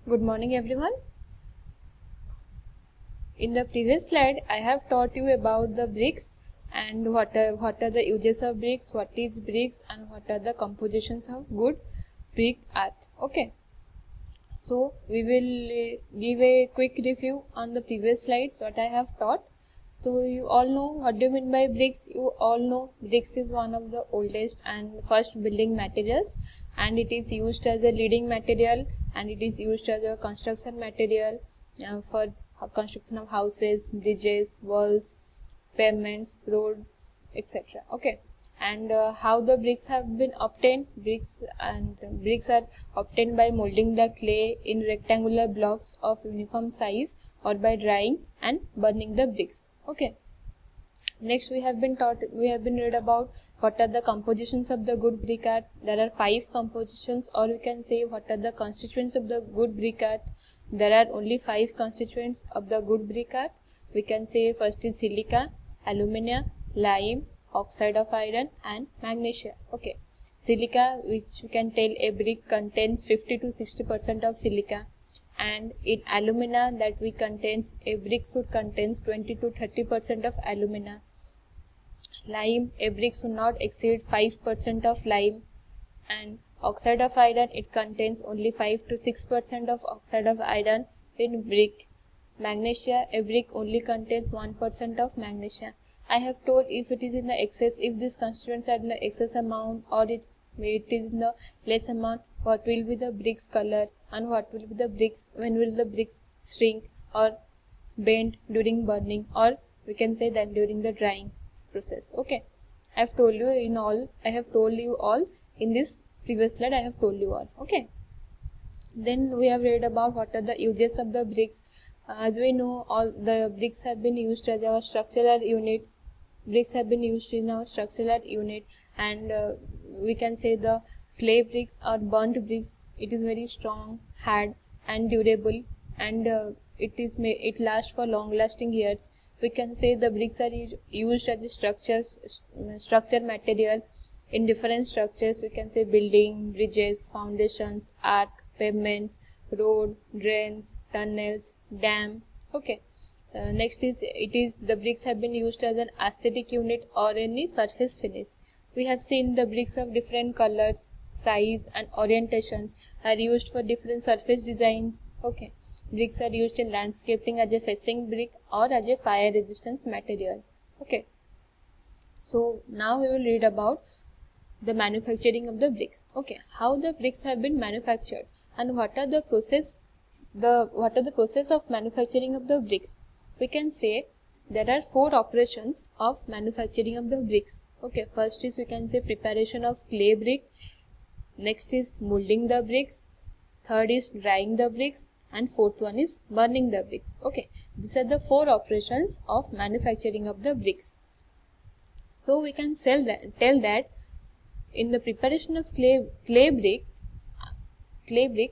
Good morning everyone. In the previous slide I have taught you about the bricks and what are the uses of bricks, what is bricks and what are the compositions of good brick art. Okay. So we will give a quick review on the previous slides what I have taught. So you all know what do you mean by bricks. You all know bricks is one of the oldest and first building materials, and it is used as a leading material and it is used as a construction material for construction of houses, bridges, walls, pavements, roads, etc. Okay. And how the bricks have been obtained. Bricks are obtained by molding the clay in rectangular blocks of uniform size or by drying and burning the bricks. Okay. Next we have been read about what are the compositions of the good brick art. There are 5 compositions, or we can say what are the constituents of the good brick art. There are only 5 constituents of the good brick art. We can say first is silica, alumina, lime, oxide of iron and magnesia. Okay. Silica, which we can tell a brick contains 50 to 60% of silica, and in alumina that we contains a brick should contains 20 to 30% of alumina. Lime, a brick should not exceed 5% of lime, and oxide of iron, it contains only 5 to 6% of oxide of iron in brick. Magnesia, a brick only contains 1% of magnesia. I have told if it is in the excess, if these constituents are in the excess amount or it is in the less amount, what will be the brick's color and what will be the bricks, when will the bricks shrink or bend during burning, or we can say that during the drying process. Okay. I have told you all in this previous slide. I have told you all. Okay. Then we have read about what are the uses of the bricks. As we know, all the bricks have been used as our structural unit. Bricks have been used in our structural unit, and we can say the clay bricks or burnt bricks. It is very strong, hard, and durable, and it lasts for long-lasting years. We can say the bricks are used as a structure material in different structures. We can say building, bridges, foundations, arc, pavements, road, drains, tunnels, dam. Okay. Next is the bricks have been used as an aesthetic unit or any surface finish. We have seen the bricks of different colors, size and orientations are used for different surface designs. Okay. Bricks are used in landscaping as a facing brick or as a fire resistance material. Okay. So now we will read about the manufacturing of the bricks. Okay. How the bricks have been manufactured and what are the process of manufacturing of the bricks. We can say there are 4 operations of manufacturing of the bricks. Okay. First is we can say preparation of clay brick. Next is molding the bricks. Third is drying the bricks, and fourth one is burning the bricks. Okay. These are the 4 operations of manufacturing of the bricks. So we can tell that in the preparation of clay brick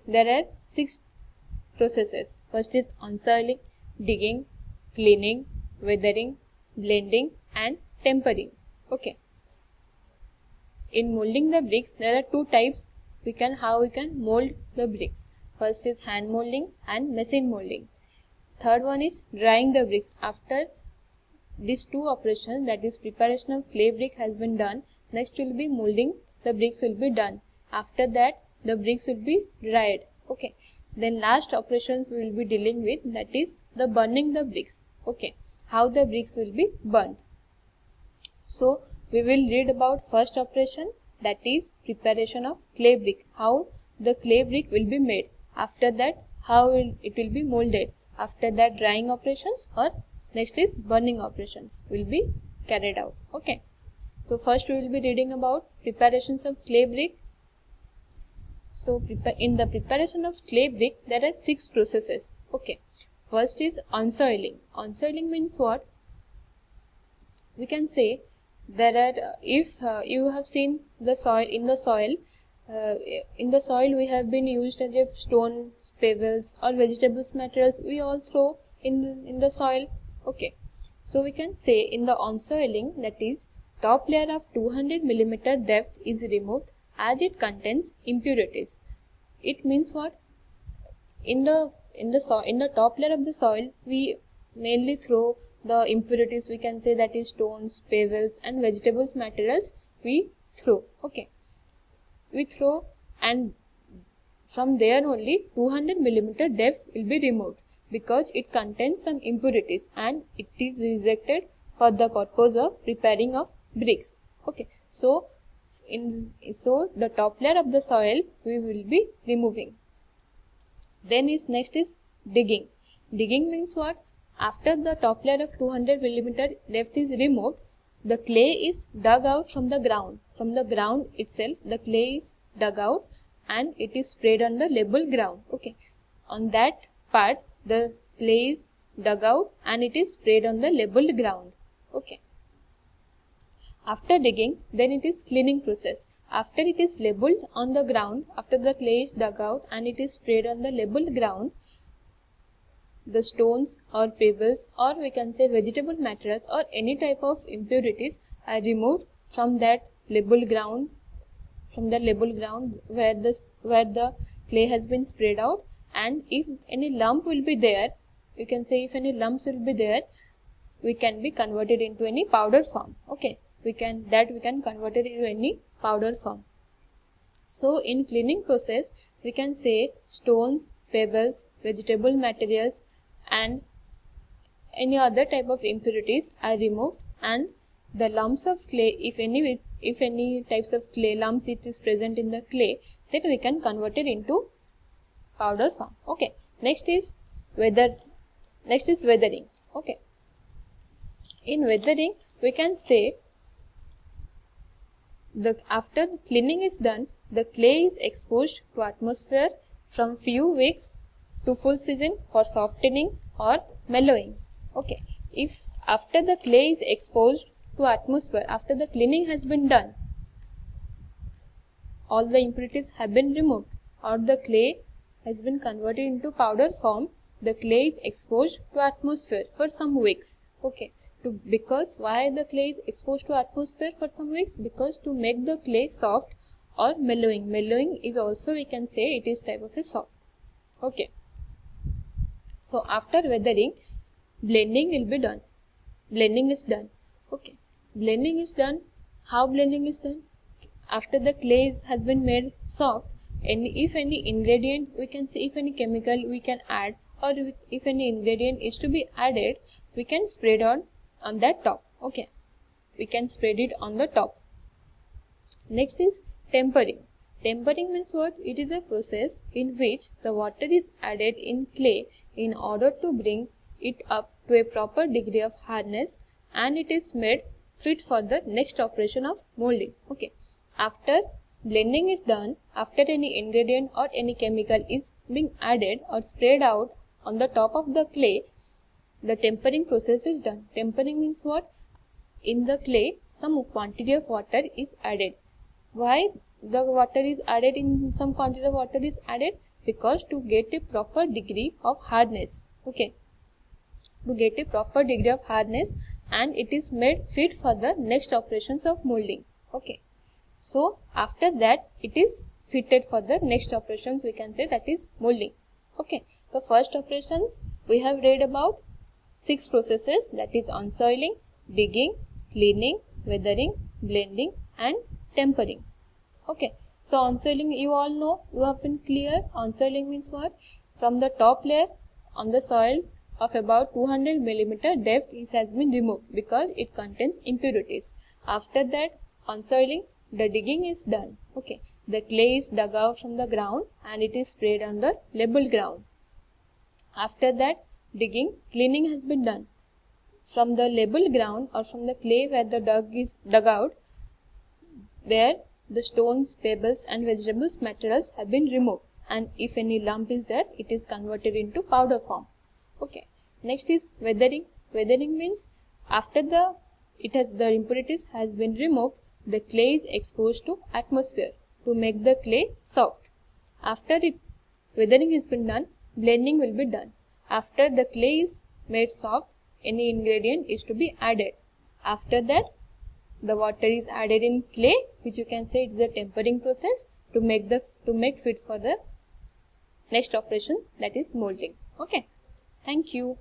there are 6 processes. First is unsoiling, digging, cleaning, weathering, blending and tempering. Okay. In molding the bricks there are 2 types how we can mold the bricks. First is hand molding and machine molding. Third one is drying the bricks. After these 2 operations, that is preparation of clay brick has been done, next will be molding the bricks will be done. After that the bricks will be dried. Okay. Then last operations we will be dealing with, that is the burning the bricks. Okay. How the bricks will be burned. So we will read about first operation, that is preparation of clay brick. How the clay brick will be made. After that how it will be molded. After that drying operations or next is burning operations will be carried out. Okay. So first we will be reading about preparations of clay brick. So in the preparation of clay brick there are 6 processes. Okay. First is unsoiling. Unsoiling means what? We can say there are if you have seen the soil, in the soil we have been used as a stone, pebbles or vegetables materials we all throw in the soil. Okay. So we can say in the unsoiling, that is top layer of 200 mm depth is removed as it contains impurities. It means what? in the top layer of the soil, we mainly throw the impurities, we can say, that is stones, pebbles and vegetables materials we throw. Okay, we throw, and from there only 200 millimeter depth will be removed because it contains some impurities and it is rejected for the purpose of preparing of bricks. Okay, so the top layer of the soil we will be removing. Then next is digging. Digging means what? After the top layer of 200 millimeter depth is removed, the clay is dug out from the ground. From the ground itself, the clay is dug out and it is spread on the level ground. Okay, on that part the clay is dug out and it is spread on the level ground. Okay. After digging, then it is cleaning process. After it is leveled on the ground, after the clay is dug out and it is spread on the level ground, the stones or pebbles, or we can say vegetable materials or any type of impurities are removed from that level ground, where the clay has been spread out. And if any lump will be there, you can say if any lumps will be there, we can be converted into any powder form. Okay, we can convert it into any powder form. So in cleaning process, we can say stones, pebbles, vegetable materials and any other type of impurities are removed, and the lumps of clay, if any types of clay lumps it is present in the clay, then we can convert it into powder form. Okay, next is weathering. Okay, in weathering we can say after cleaning is done, the clay is exposed to atmosphere from few weeks to full season for softening or mellowing. Okay, if after the clay is exposed to atmosphere, after the cleaning has been done, all the impurities have been removed or the clay has been converted into powder form, the clay is exposed to atmosphere for some weeks. Okay, because why the clay is exposed to atmosphere for some weeks? Because to make the clay soft or mellowing. Mellowing is also, we can say, it is type of a soft. Okay, so after weathering, blending will be done. Blending is done. Okay, blending is done. How blending is done? After the clay has been made soft, if any ingredient, we can say, if any chemical we can add, or if any ingredient is to be added, we can spread on that top. Okay, we can spread it on the top. Next is tempering. Tempering means what? It is a process in which the water is added in clay in order to bring it up to a proper degree of hardness, and it is made fit for the next operation of molding. Okay, after blending is done, after any ingredient or any chemical is being added or sprayed out on the top of the clay, the tempering process is done. Tempering means what? In the clay, some quantity of water is added. Why the water is added? In some quantity of water is added because to get a proper degree of hardness. Okay, to get a proper degree of hardness, and it is made fit for the next operations of molding. Okay, so after that it is fitted for the next operations, we can say, that is molding. Okay, the first operations we have read about 6 processes, that is unsoiling, digging, cleaning, weathering, blending and tempering. Okay, so unsoiling, you all know, you have been clear. Unsoiling means what? From the top layer on the soil of about 200 millimeter depth, it has been removed because it contains impurities. After that unsoiling, the digging is done. Okay, the clay is dug out from the ground and it is spread on the level ground. After that digging, cleaning has been done. From the level ground or from the clay where the dug out, there the stones, pebbles and vegetables materials have been removed, and if any lump is there, it is converted into powder form. Okay, next is weathering. Weathering means after the impurities has been removed, the clay is exposed to atmosphere to make the clay soft. After weathering has been done, blending will be done. After the clay is made soft, any ingredient is to be added. After that, the water is added in clay, which you can say it is a tempering process to make fit for the next operation, that is molding. Okay, thank you.